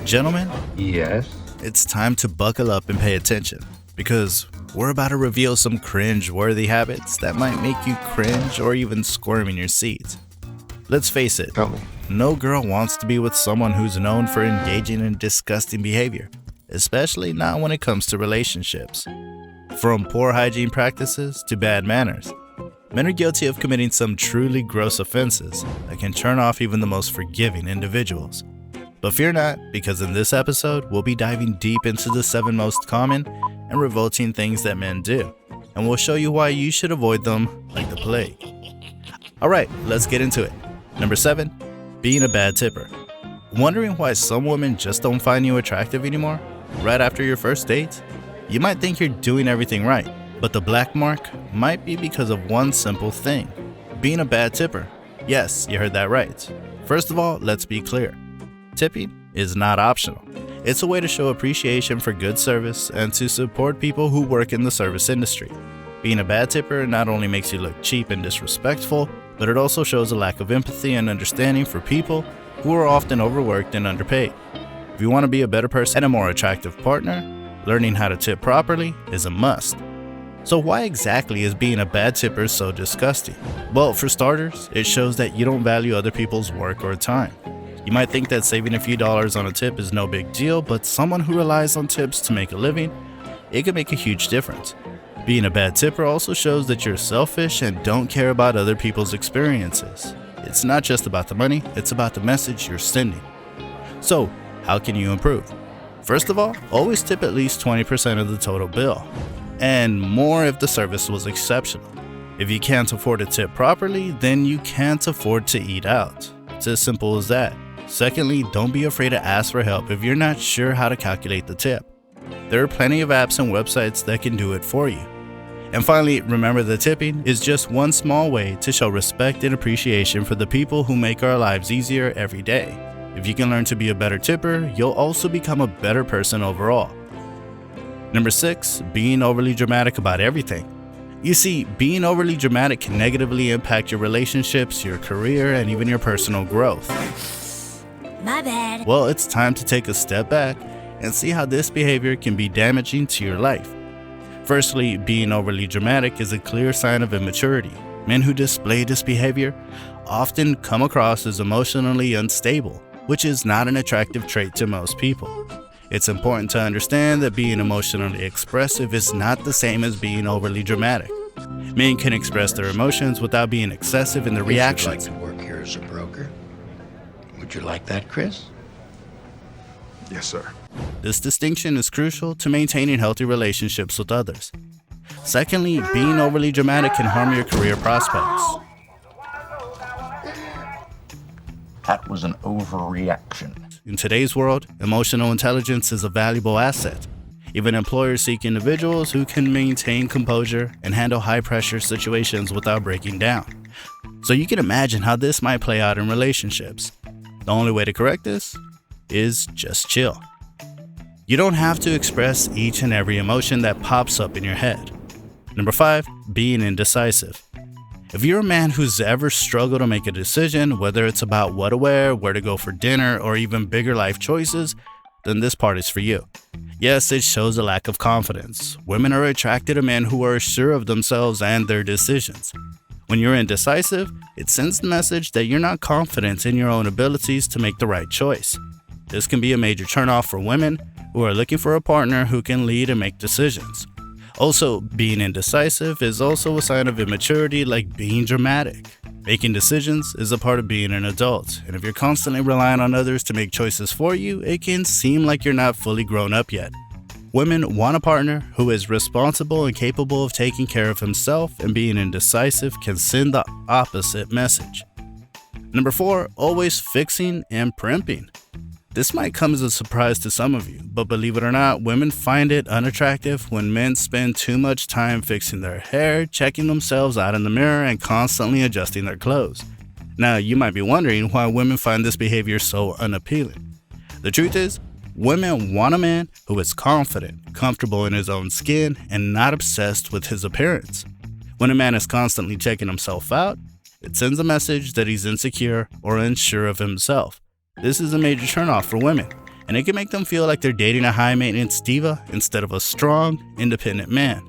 Gentlemen, Yes. it's time to buckle up and pay attention, because we're about to reveal some cringe-worthy habits that might make you cringe or even squirm in your seat. Let's face it, Tell me. no girl wants to be with someone who's known for engaging in disgusting behavior, especially not when it comes to relationships. From poor hygiene practices to bad manners, men are guilty of committing some truly gross offenses that can turn off even the most forgiving individuals. But fear not, because in this episode, we'll be diving deep into the 7 most common and revolting things that men do, and we'll show you why you should avoid them like the plague. Alright, let's get into it. Number 7, being a bad tipper. Wondering why some women just don't find you attractive anymore? Right after your first date? You might think you're doing everything right, but the black mark might be because of one simple thing: being a bad tipper. Yes, you heard that right. First of all, let's be clear. Tipping is not optional. It's a way to show appreciation for good service and to support people who work in the service industry. Being a bad tipper not only makes you look cheap and disrespectful, but it also shows a lack of empathy and understanding for people who are often overworked and underpaid. If you want to be a better person and a more attractive partner, learning how to tip properly is a must. So why exactly is being a bad tipper so disgusting? Well, for starters, it shows that you don't value other people's work or time. You might think that saving a few dollars on a tip is no big deal, but someone who relies on tips to make a living, it can make a huge difference. Being a bad tipper also shows that you're selfish and don't care about other people's experiences. It's not just about the money, it's about the message you're sending. So, how can you improve? First of all, always tip at least 20% of the total bill, and more if the service was exceptional. If you can't afford to tip properly, then you can't afford to eat out. It's as simple as that. Secondly, don't be afraid to ask for help if you're not sure how to calculate the tip. There are plenty of apps and websites that can do it for you. And finally, remember that tipping is just one small way to show respect and appreciation for the people who make our lives easier every day. If you can learn to be a better tipper, you'll also become a better person overall. Number 6, being overly dramatic about everything. You see, being overly dramatic can negatively impact your relationships, your career, and even your personal growth. My bad. Well, it's time to take a step back and see how this behavior can be damaging to your life. Firstly, being overly dramatic is a clear sign of immaturity. Men who display this behavior often come across as emotionally unstable, which is not an attractive trait to most people. It's important to understand that being emotionally expressive is not the same as being overly dramatic. Men can express their emotions without being excessive in their reactions. You'd like to work here as a broker? Would you like that, Chris? Yes, sir. This distinction is crucial to maintaining healthy relationships with others. Secondly, being overly dramatic can harm your career prospects. That was an overreaction. In today's world, emotional intelligence is a valuable asset. Even employers seek individuals who can maintain composure and handle high-pressure situations without breaking down. So you can imagine how this might play out in relationships. The only way to correct this is just chill. You don't have to express each and every emotion that pops up in your head. Number 5, being indecisive. If you're a man who's ever struggled to make a decision, whether it's about what to wear, where to go for dinner, or even bigger life choices, then this part is for you. Yes, it shows a lack of confidence. Women are attracted to men who are sure of themselves and their decisions. When you're indecisive, it sends the message that you're not confident in your own abilities to make the right choice. This can be a major turnoff for women who are looking for a partner who can lead and make decisions. Also, being indecisive is also a sign of immaturity, like being dramatic. Making decisions is a part of being an adult, and if you're constantly relying on others to make choices for you, it can seem like you're not fully grown up yet. Women want a partner who is responsible and capable of taking care of himself, and being indecisive can send the opposite message. Number 4, always fixing and primping. This might come as a surprise to some of you, but believe it or not, women find it unattractive when men spend too much time fixing their hair, checking themselves out in the mirror, and constantly adjusting their clothes. Now, you might be wondering why women find this behavior so unappealing. The truth is, women want a man who is confident, comfortable in his own skin, and not obsessed with his appearance. When a man is constantly checking himself out, it sends a message that he's insecure or unsure of himself. This is a major turnoff for women, and it can make them feel like they're dating a high-maintenance diva instead of a strong, independent man.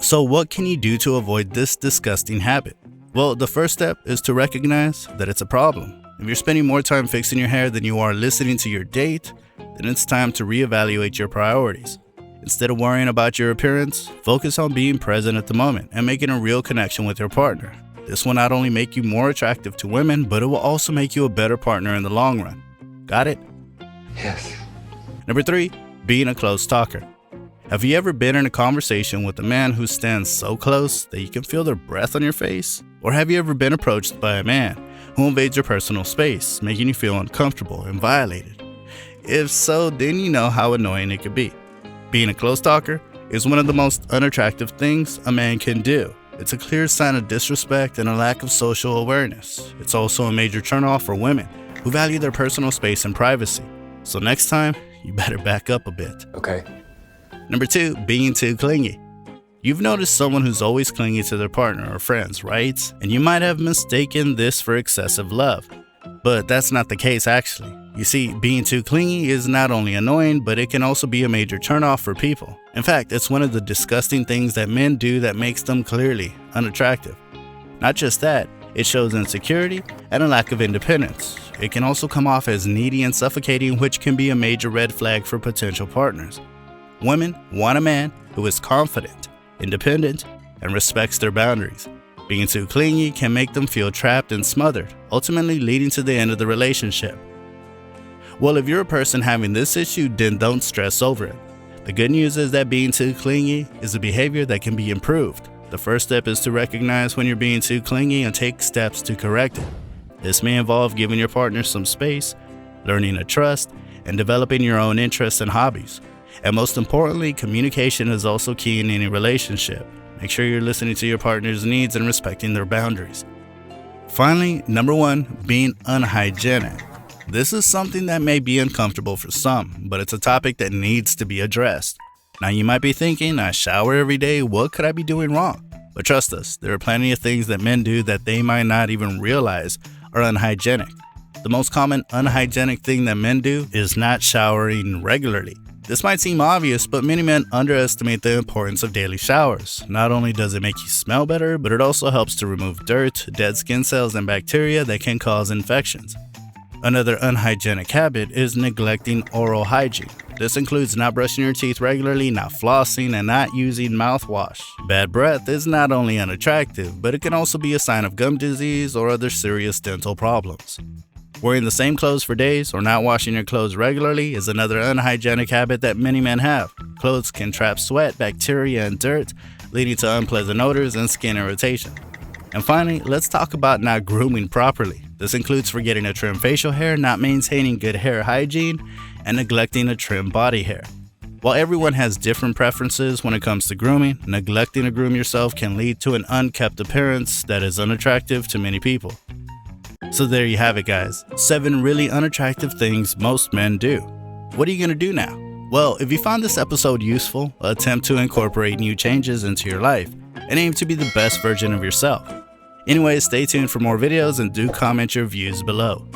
So what can you do to avoid this disgusting habit? Well, the first step is to recognize that it's a problem. If you're spending more time fixing your hair than you are listening to your date, then it's time to reevaluate your priorities. Instead of worrying about your appearance, focus on being present at the moment and making a real connection with your partner. This will not only make you more attractive to women, but it will also make you a better partner in the long run. Got it? Yes. Number 3, being a close talker. Have you ever been in a conversation with a man who stands so close that you can feel their breath on your face? Or have you ever been approached by a man who invades your personal space, making you feel uncomfortable and violated? If so, then you know how annoying it could be. Being a close talker is one of the most unattractive things a man can do. It's a clear sign of disrespect and a lack of social awareness. It's also a major turnoff for women who value their personal space and privacy. So next time, you better back up a bit. Okay. Number 2, being too clingy. You've noticed someone who's always clingy to their partner or friends, right? And you might have mistaken this for excessive love. But that's not the case actually. You see, being too clingy is not only annoying, but it can also be a major turnoff for people. In fact, it's one of the disgusting things that men do that makes them clearly unattractive. Not just that, it shows insecurity and a lack of independence. It can also come off as needy and suffocating, which can be a major red flag for potential partners. Women want a man who is confident, independent, and respects their boundaries. Being too clingy can make them feel trapped and smothered, ultimately leading to the end of the relationship. Well, if you're a person having this issue, then don't stress over it. The good news is that being too clingy is a behavior that can be improved. The first step is to recognize when you're being too clingy and take steps to correct it. This may involve giving your partner some space, learning to trust, and developing your own interests and hobbies. And most importantly, communication is also key in any relationship. Make sure you're listening to your partner's needs and respecting their boundaries. Finally, number 1, being unhygienic. This is something that may be uncomfortable for some, but it's a topic that needs to be addressed. Now you might be thinking, I shower every day, what could I be doing wrong? But trust us, there are plenty of things that men do that they might not even realize are unhygienic. The most common unhygienic thing that men do is not showering regularly. This might seem obvious, but many men underestimate the importance of daily showers. Not only does it make you smell better, but it also helps to remove dirt, dead skin cells, and bacteria that can cause infections. Another unhygienic habit is neglecting oral hygiene. This includes not brushing your teeth regularly, not flossing, and not using mouthwash. Bad breath is not only unattractive, but it can also be a sign of gum disease or other serious dental problems. Wearing the same clothes for days or not washing your clothes regularly is another unhygienic habit that many men have. Clothes can trap sweat, bacteria, and dirt, leading to unpleasant odors and skin irritation. And finally, let's talk about not grooming properly. This includes forgetting to trim facial hair, not maintaining good hair hygiene, and neglecting to trim body hair. While everyone has different preferences when it comes to grooming, neglecting to groom yourself can lead to an unkempt appearance that is unattractive to many people. So there you have it, guys. 7 really unattractive things most men do. What are you going to do now? Well, if you found this episode useful, attempt to incorporate new changes into your life and aim to be the best version of yourself. Anyways, stay tuned for more videos and do comment your views below.